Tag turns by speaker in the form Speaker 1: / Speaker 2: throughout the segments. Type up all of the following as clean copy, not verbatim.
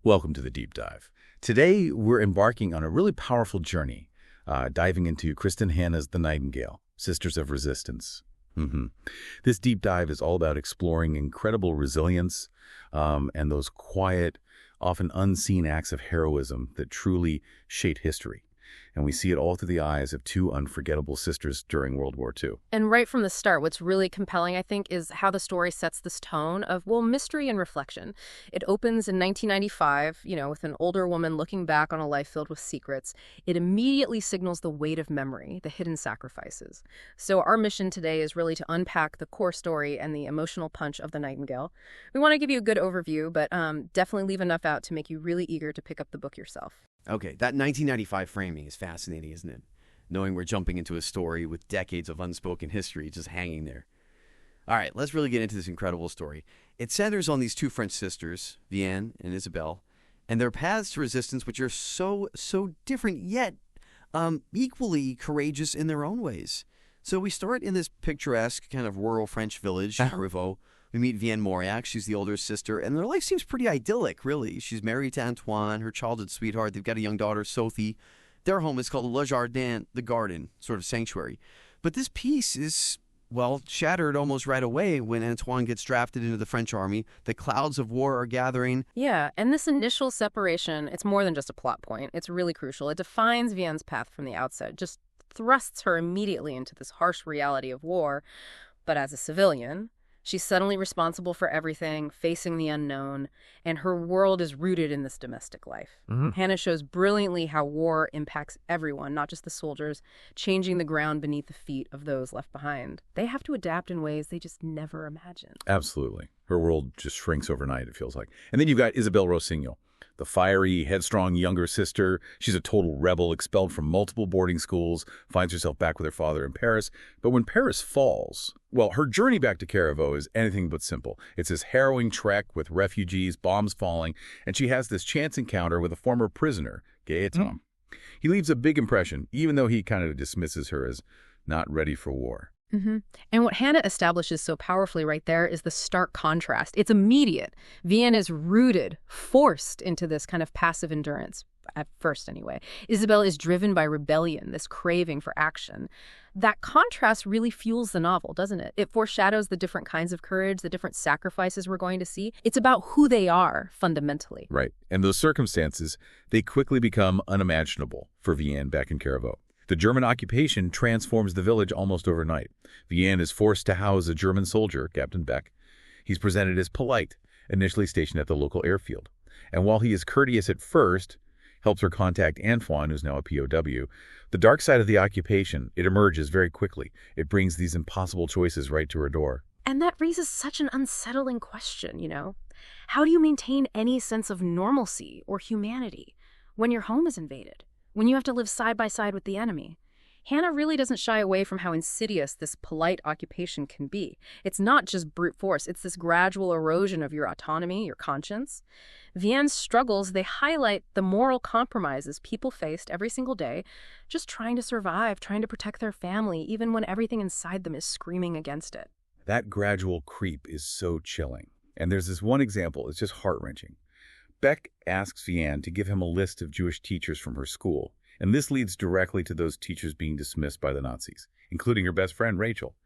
Speaker 1: Welcome to the Deep Dive. Today, we're embarking on a really powerful journey, diving into Kristin Hannah's The Nightingale, Sisters of Resistance. This deep dive is all about exploring incredible resilience and those quiet, often unseen acts of heroism that truly shape history. And we see it all through the eyes of two unforgettable sisters during World War II.
Speaker 2: And right from the start, what's really compelling, I think, is how the story sets this tone of, well, mystery and reflection. It opens in 1995, with an older woman looking back on a life filled with secrets. It immediately signals the weight of memory, the hidden sacrifices. So our mission today is really to unpack the core story and the emotional punch of The Nightingale. We want to give you a good overview, but definitely leave enough out to make you really eager to pick up the book yourself.
Speaker 3: Okay, that 1995 framing is fascinating, isn't it? Knowing we're jumping into a story with decades of unspoken history just hanging there. All right, let's really get into this incredible story. It centers on these two French sisters, Vianne and Isabelle, and their paths to resistance, which are so different, yet equally courageous in their own ways. So we start in this picturesque kind of rural French village, Rivaux. We meet Vianne Mauriac. She's the older sister, and their life seems pretty idyllic, really. She's married to Antoine, her childhood sweetheart. They've got a young daughter, Sophie. Their home is called Le Jardin, the garden, sort of sanctuary. But this peace is, well, shattered almost right away when Antoine gets drafted into the French army. The clouds of war are gathering.
Speaker 2: Yeah, and this initial separation, it's more than just a plot point. It's really crucial. It defines Vianne's path from the outset, just thrusts her immediately into this harsh reality of war. But as a civilian, she's suddenly responsible for everything, facing the unknown, and her world is rooted in this domestic life. Hannah shows brilliantly how war impacts everyone, not just the soldiers, changing the ground beneath the feet of those left behind. They have to adapt in ways they just never imagined.
Speaker 1: Absolutely. Her world just shrinks overnight, it feels like. And then you've got Isabelle Rossignol, the fiery, headstrong younger sister. She's a total rebel, expelled from multiple boarding schools, finds herself back with her father in Paris. But when Paris falls, well, her journey back to Rivaux is anything but simple. It's this harrowing trek with refugees, bombs falling, and she has this chance encounter with a former prisoner, Gaëtan. He leaves a big impression, even though he kind of dismisses her as not ready for war.
Speaker 2: And what Hannah establishes so powerfully right there is the stark contrast. It's immediate. Vianne is rooted, forced into this kind of passive endurance, at first anyway. Isabelle is driven by rebellion, this craving for action. That contrast really fuels the novel, doesn't it? It foreshadows the different kinds of courage, the different sacrifices we're going to see. It's about who they are, fundamentally.
Speaker 1: Right. And those circumstances, they quickly become unimaginable for Vianne back in Rivaux. The German occupation transforms the village almost overnight. Vianne is forced to house a German soldier, Captain Beck. He's presented as polite, initially stationed at the local airfield. And while he is courteous at first, helps her contact Antoine, who's now a POW, the dark side of the occupation, it emerges very quickly. It brings these impossible choices right to her door.
Speaker 2: And that raises such an unsettling question, How do you maintain any sense of normalcy or humanity when your home is invaded? When you have to live side by side with the enemy? Hannah really doesn't shy away from how insidious this polite occupation can be. It's not just brute force. It's this gradual erosion of your autonomy, your conscience. Vianne's struggles, they highlight the moral compromises people faced every single day, just trying to survive, trying to protect their family, even when everything inside them is screaming against it.
Speaker 1: That gradual creep is so chilling. And there's this one example, it's just heart-wrenching. Beck asks Vianne to give him a list of Jewish teachers from her school, and this leads directly to those teachers being dismissed by the Nazis, including her best friend, Rachel.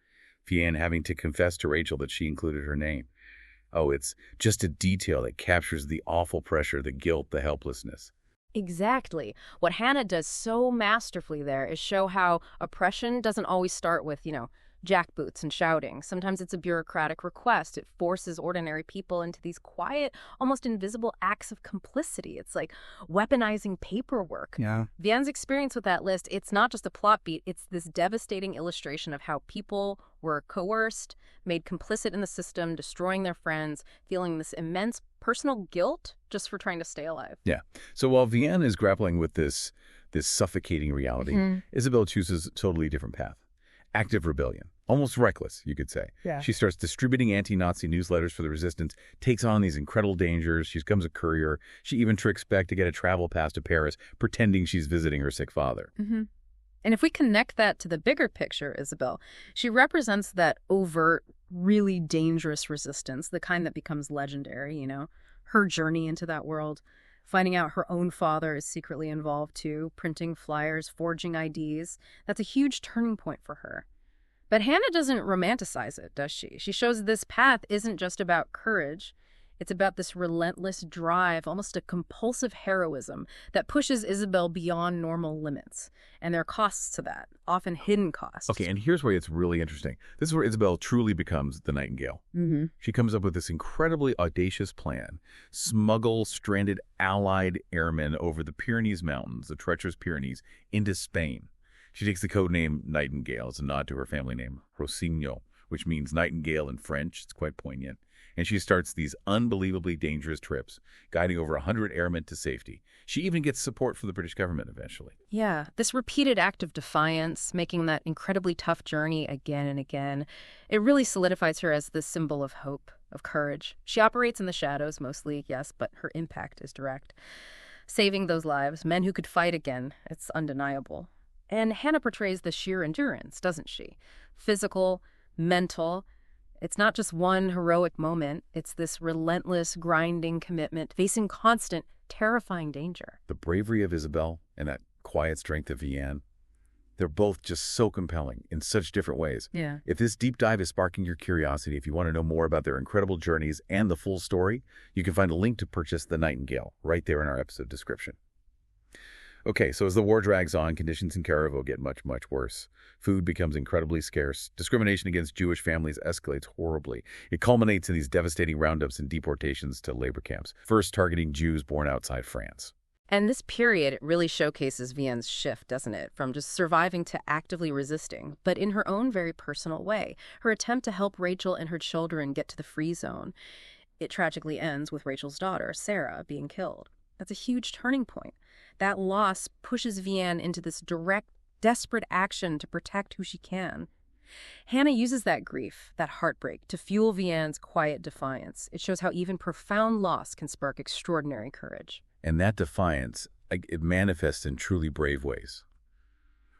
Speaker 1: Vianne having to confess to Rachel that she included her name. Oh, it's just a detail that captures the awful pressure, the guilt, the helplessness.
Speaker 2: Exactly. What Hannah does so masterfully there is show how oppression doesn't always start with, jackboots and shouting. Sometimes it's a bureaucratic request. It forces ordinary people into these quiet, almost invisible acts of complicity. It's like weaponizing paperwork.
Speaker 4: Yeah.
Speaker 2: Vianne's experience with that list, it's not just a plot beat. It's this devastating illustration of how people were coerced, made complicit in the system, destroying their friends, feeling this immense personal guilt just for trying to stay alive.
Speaker 1: Yeah. So while Vianne is grappling with this suffocating reality, Isabelle chooses a totally different path. Active rebellion. Almost reckless, you could say.
Speaker 4: Yeah.
Speaker 1: She starts distributing anti-Nazi newsletters for the resistance, takes on these incredible dangers. She becomes a courier. She even tricks Beck to get a travel pass to Paris, pretending she's visiting her sick father.
Speaker 2: And if we connect that to the bigger picture, Isabelle, she represents that overt, really dangerous resistance, the kind that becomes legendary, her journey into that world. Finding out her own father is secretly involved too, printing flyers, forging IDs. That's a huge turning point for her. But Hannah doesn't romanticize it, does she? She shows this path isn't just about courage. It's about this relentless drive, almost a compulsive heroism that pushes Isabelle beyond normal limits. And there are costs to that, often hidden costs.
Speaker 1: Okay, and here's where it's really interesting. This is where Isabelle truly becomes the Nightingale. She comes up with this incredibly audacious plan. Smuggle stranded Allied airmen over the Pyrenees Mountains, the treacherous Pyrenees, into Spain. She takes the code name Nightingale as a nod to her family name, Rossignol, which means nightingale in French. It's quite poignant. And she starts these unbelievably dangerous trips, guiding over 100 airmen to safety. She even gets support from the British government eventually.
Speaker 2: Yeah, this repeated act of defiance, making that incredibly tough journey again and again, it really solidifies her as this symbol of hope, of courage. She operates in the shadows mostly, yes, but her impact is direct. Saving those lives, men who could fight again, it's undeniable. And Hannah portrays the sheer endurance, doesn't she? Physical, mental. It's not just one heroic moment. It's this relentless, grinding commitment, facing constant, terrifying danger.
Speaker 1: The bravery of Isabelle and that quiet strength of Vianne, they're both just so compelling in such different ways.
Speaker 2: Yeah.
Speaker 1: If this deep dive is sparking your curiosity, if you want to know more about their incredible journeys and the full story, you can find a link to purchase The Nightingale right there in our episode description. Okay, so as the war drags on, conditions in Caravo get much, much worse. Food becomes incredibly scarce. Discrimination against Jewish families escalates horribly. It culminates in these devastating roundups and deportations to labor camps, first targeting Jews born outside France.
Speaker 2: And this period really showcases Vianne's shift, doesn't it? From just surviving to actively resisting, but in her own very personal way. Her attempt to help Rachel and her children get to the free zone. It tragically ends with Rachel's daughter, Sarah, being killed. That's a huge turning point. That loss pushes Vianne into this direct, desperate action to protect who she can. Hannah uses that grief, that heartbreak, to fuel Vianne's quiet defiance. It shows how even profound loss can spark extraordinary courage.
Speaker 1: And that defiance, it manifests in truly brave ways.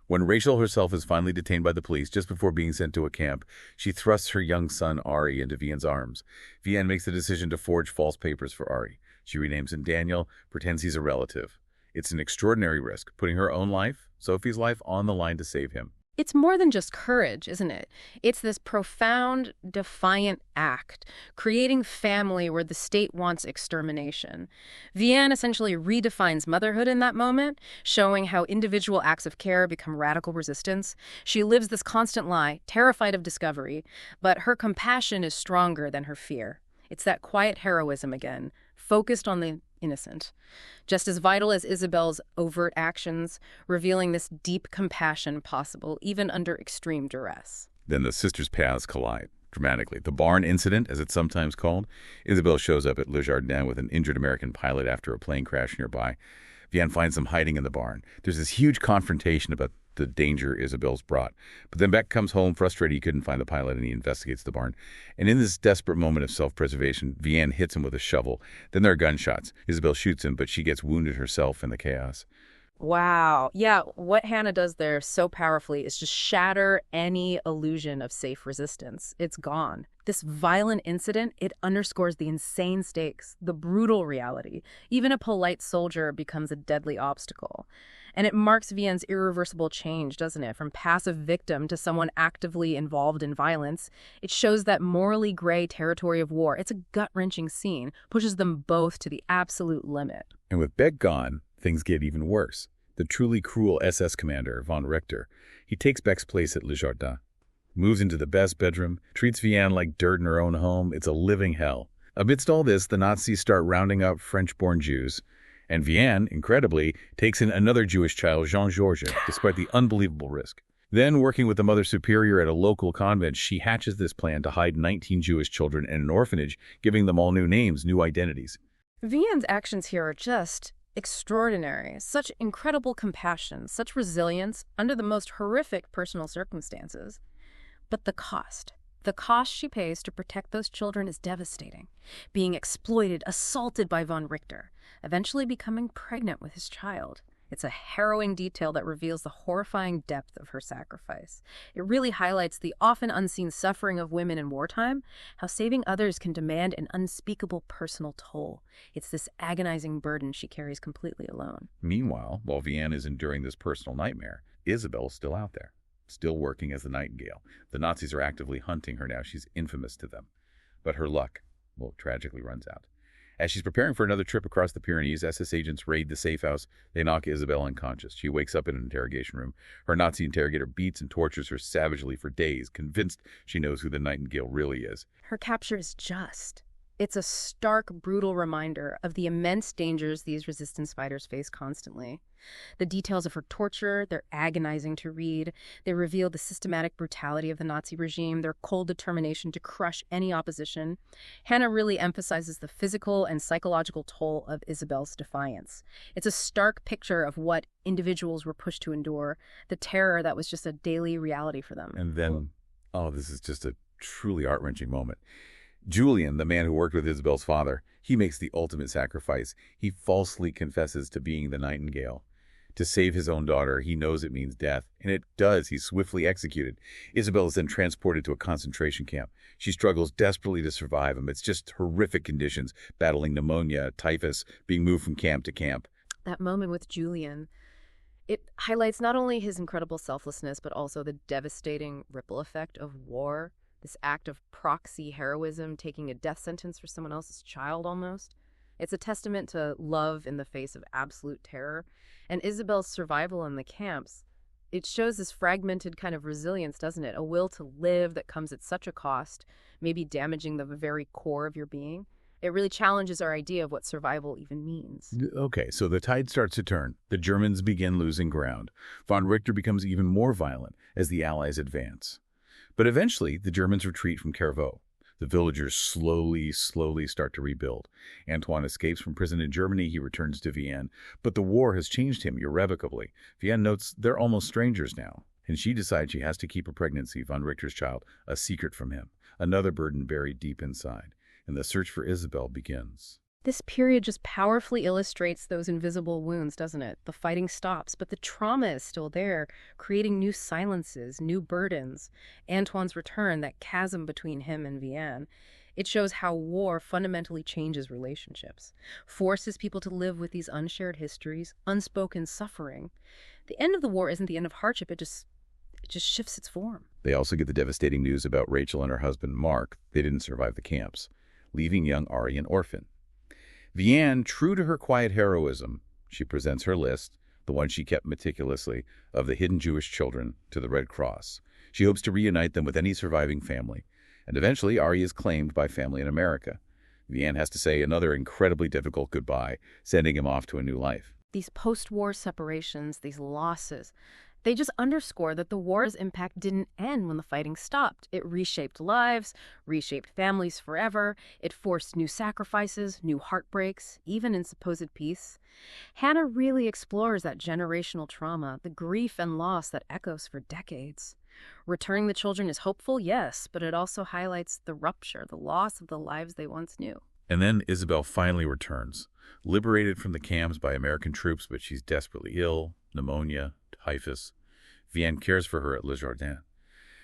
Speaker 1: When Rachel herself is finally detained by the police just before being sent to a camp, she thrusts her young son, Ari, into Vianne's arms. Vianne makes the decision to forge false papers for Ari. She renames him Daniel, pretends he's a relative. It's an extraordinary risk, putting her own life, Sophie's life, on the line to save him.
Speaker 2: It's more than just courage, isn't it? It's this profound, defiant act, creating family where the state wants extermination. Vianne essentially redefines motherhood in that moment, showing how individual acts of care become radical resistance. She lives this constant lie, terrified of discovery, but her compassion is stronger than her fear. It's that quiet heroism again, focused on the innocent. Just as vital as Isabelle's overt actions, revealing this deep compassion possible even under extreme duress.
Speaker 1: Then the sisters' paths collide dramatically. The barn incident, as it's sometimes called. Isabelle shows up at Le Jardin with an injured American pilot after a plane crash nearby. Vianne finds them hiding in the barn. There's this huge confrontation about the danger Isabelle's brought. But then Beck comes home frustrated he couldn't find the pilot, and he investigates the barn. And in this desperate moment of self-preservation, Vianne hits him with a shovel. Then there are gunshots. Isabelle shoots him, but she gets wounded herself in the chaos.
Speaker 2: Wow. Yeah, what Hannah does there so powerfully is just shatter any illusion of safe resistance. It's gone. This violent incident, it underscores the insane stakes, the brutal reality. Even a polite soldier becomes a deadly obstacle. And it marks Vianne's irreversible change, doesn't it? From passive victim to someone actively involved in violence. It shows that morally gray territory of war. It's a gut-wrenching scene, pushes them both to the absolute limit.
Speaker 1: And with Beck gone, things get even worse. The truly cruel SS commander, von Richter, he takes Beck's place at Le Jardin, moves into the best bedroom, treats Vianne like dirt in her own home. It's a living hell. Amidst all this, the Nazis start rounding up French-born Jews, and Vianne, incredibly, takes in another Jewish child, Jean-Georges, despite the unbelievable risk. Then, working with the Mother Superior at a local convent, she hatches this plan to hide 19 Jewish children in an orphanage, giving them all new names, new identities.
Speaker 2: Vianne's actions here are just extraordinary. Such incredible compassion, such resilience under the most horrific personal circumstances. But the cost she pays to protect those children is devastating. Being exploited, assaulted by von Richter, eventually becoming pregnant with his child. It's a harrowing detail that reveals the horrifying depth of her sacrifice. It really highlights the often unseen suffering of women in wartime, how saving others can demand an unspeakable personal toll. It's this agonizing burden she carries completely alone.
Speaker 1: Meanwhile, while Vianne is enduring this personal nightmare, Isabelle's still out there, still working as the Nightingale. The Nazis are actively hunting her now. She's infamous to them. But her luck, well, tragically runs out. As she's preparing for another trip across the Pyrenees, SS agents raid the safe house. They knock Isabelle unconscious. She wakes up in an interrogation room. Her Nazi interrogator beats and tortures her savagely for days, convinced she knows who the Nightingale really is.
Speaker 2: Her capture is just. It's a stark, brutal reminder of the immense dangers these resistance fighters face constantly. The details of her torture, they're agonizing to read. They reveal the systematic brutality of the Nazi regime, their cold determination to crush any opposition. Hannah really emphasizes the physical and psychological toll of Isabelle's defiance. It's a stark picture of what individuals were pushed to endure, the terror that was just a daily reality for them.
Speaker 1: And then, this is just a truly heart-wrenching moment. Julian, the man who worked with Isabelle's father, he makes the ultimate sacrifice. He falsely confesses to being the Nightingale. To save his own daughter, he knows it means death, and it does. He's swiftly executed. Isabelle is then transported to a concentration camp. She struggles desperately to survive amidst just horrific conditions, battling pneumonia, typhus, being moved from camp to camp.
Speaker 2: That moment with Julian, it highlights not only his incredible selflessness, but also the devastating ripple effect of war. This act of proxy heroism, taking a death sentence for someone else's child almost. It's a testament to love in the face of absolute terror. And Isabelle's survival in the camps, it shows this fragmented kind of resilience, doesn't it? A will to live that comes at such a cost, maybe damaging the very core of your being. It really challenges our idea of what survival even means.
Speaker 1: Okay, so the tide starts to turn. The Germans begin losing ground. Von Richter becomes even more violent as the Allies advance. But eventually, the Germans retreat from Clairvaux. The villagers slowly start to rebuild. Antoine escapes from prison in Germany. He returns to Vianne. But the war has changed him irrevocably. Vianne notes they're almost strangers now. And she decides she has to keep her pregnancy, von Richter's child, a secret from him. Another burden buried deep inside. And the search for Isabelle begins.
Speaker 2: This period just powerfully illustrates those invisible wounds, doesn't it? The fighting stops, but the trauma is still there, creating new silences, new burdens. Antoine's return, that chasm between him and Vianne, it shows how war fundamentally changes relationships, forces people to live with these unshared histories, unspoken suffering. The end of the war isn't the end of hardship, it just shifts its form.
Speaker 1: They also get the devastating news about Rachel and her husband, Mark. They didn't survive the camps, leaving young Ari an orphan. Vianne, true to her quiet heroism, she presents her list, the one she kept meticulously, of the hidden Jewish children to the Red Cross. She hopes to reunite them with any surviving family. And eventually, Ari is claimed by family in America. Vianne has to say another incredibly difficult goodbye, sending him off to a new life.
Speaker 2: These post-war separations, these losses, they just underscore that the war's impact didn't end when the fighting stopped. It reshaped lives, reshaped families forever. It forced new sacrifices, new heartbreaks, even in supposed peace. Hannah really explores that generational trauma, the grief and loss that echoes for decades. Returning the children is hopeful, yes, but it also highlights the rupture, the loss of the lives they once knew.
Speaker 1: And then Isabelle finally returns, liberated from the camps by American troops, but she's desperately ill, pneumonia, typhus. Vianne cares for her at Le Jardin.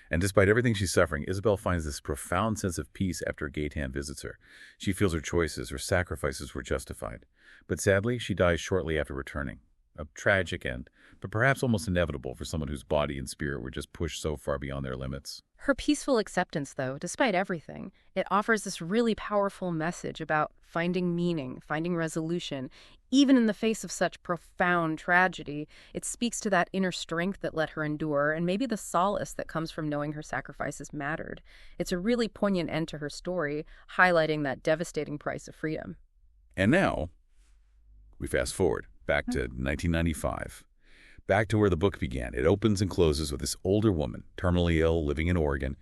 Speaker 1: And despite everything she's suffering, Isabelle finds this profound sense of peace after Gaëtan visits her. She feels her choices, her sacrifices were justified. But sadly, she dies shortly after returning. A tragic end, but perhaps almost inevitable for someone whose body and spirit were just pushed so far beyond their limits.
Speaker 2: Her peaceful acceptance, though, despite everything, it offers this really powerful message about finding meaning, finding resolution. Even in the face of such profound tragedy, it speaks to that inner strength that let her endure and maybe the solace that comes from knowing her sacrifices mattered. It's a really poignant end to her story, highlighting that devastating price of freedom.
Speaker 1: And now, we fast forward back to 1995. Back to where the book began. It opens and closes with this older woman, terminally ill, living in Oregon.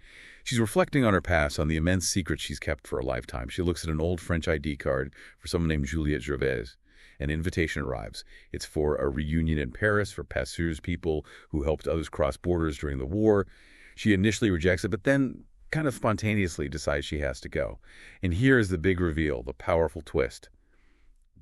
Speaker 1: She's reflecting on her past, on the immense secrets she's kept for a lifetime. She looks at an old French ID card for someone named Juliette Gervais. An invitation arrives. It's for a reunion in Paris for Passeur's people who helped others cross borders during the war. She initially rejects it, but then kind of spontaneously decides she has to go. And here is the big reveal, the powerful twist.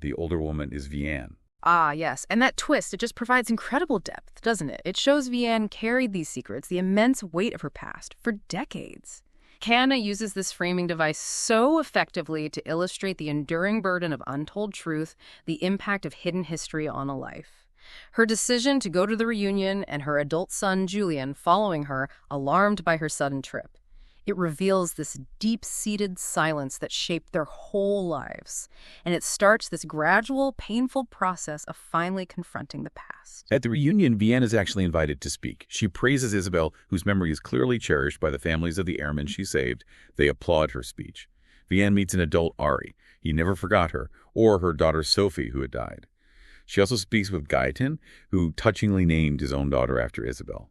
Speaker 1: The older woman is Vianne,
Speaker 2: Ah, yes. And that twist, it just provides incredible depth, doesn't it? It shows Vianne carried these secrets, the immense weight of her past, for decades. Hannah uses this framing device so effectively to illustrate the enduring burden of untold truth, the impact of hidden history on a life. Her decision to go to the reunion and her adult son, Julian, following her, alarmed by her sudden trip. It reveals this deep-seated silence that shaped their whole lives, and it starts this gradual, painful process of finally confronting the past.
Speaker 1: At the reunion, Vianne is actually invited to speak. She praises Isabelle, whose memory is clearly cherished by the families of the airmen she saved. They applaud her speech. Vianne meets an adult Ari. He never forgot her, or her daughter Sophie, who had died. She also speaks with Gaëtan, who touchingly named his own daughter after Isabelle.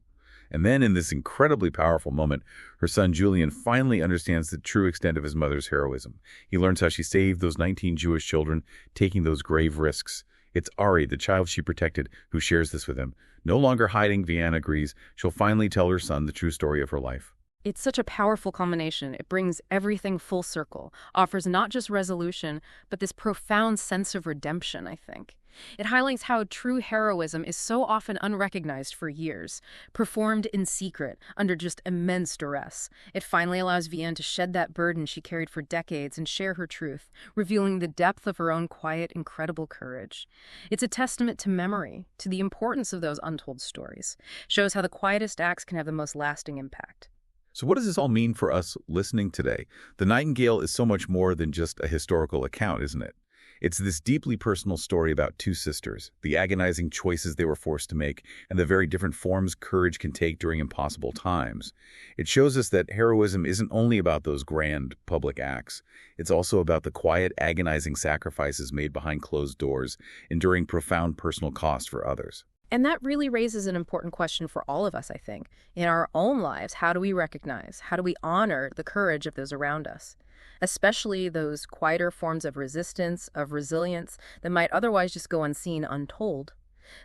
Speaker 1: And then in this incredibly powerful moment, her son Julian finally understands the true extent of his mother's heroism. He learns how she saved those 19 Jewish children, taking those grave risks. It's Ari, the child she protected, who shares this with him. No longer hiding, Vianne agrees. She'll finally tell her son the true story of her life.
Speaker 2: It's such a powerful combination. It brings everything full circle, offers not just resolution, but this profound sense of redemption, I think. It highlights how true heroism is so often unrecognized for years, performed in secret, under just immense duress. It finally allows Vianne to shed that burden she carried for decades and share her truth, revealing the depth of her own quiet, incredible courage. It's a testament to memory, to the importance of those untold stories. Shows how the quietest acts can have the most lasting impact.
Speaker 1: So what does this all mean for us listening today? The Nightingale is so much more than just a historical account, isn't it? It's this deeply personal story about two sisters, the agonizing choices they were forced to make, and the very different forms courage can take during impossible times. It shows us that heroism isn't only about those grand public acts. It's also about the quiet, agonizing sacrifices made behind closed doors, enduring profound personal cost for others.
Speaker 2: And that really raises an important question for all of us, I think. In our own lives, how do we recognize, how do we honor the courage of those around us? Especially those quieter forms of resistance, of resilience, that might otherwise just go unseen, untold.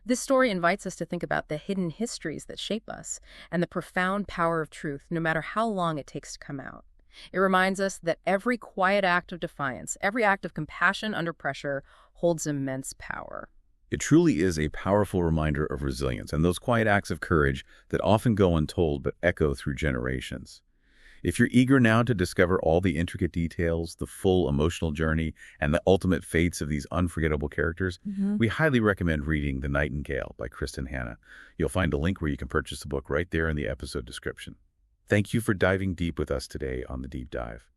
Speaker 2: This story invites us to think about the hidden histories that shape us and the profound power of truth, no matter how long it takes to come out. It reminds us that every quiet act of defiance, every act of compassion under pressure, holds immense power.
Speaker 1: It truly is a powerful reminder of resilience and those quiet acts of courage that often go untold but echo through generations. If you're eager now to discover all the intricate details, the full emotional journey, and the ultimate fates of these unforgettable characters, we highly recommend reading The Nightingale by Kristin Hannah. You'll find a link where you can purchase the book right there in the episode description. Thank you for diving deep with us today on The Deep Dive.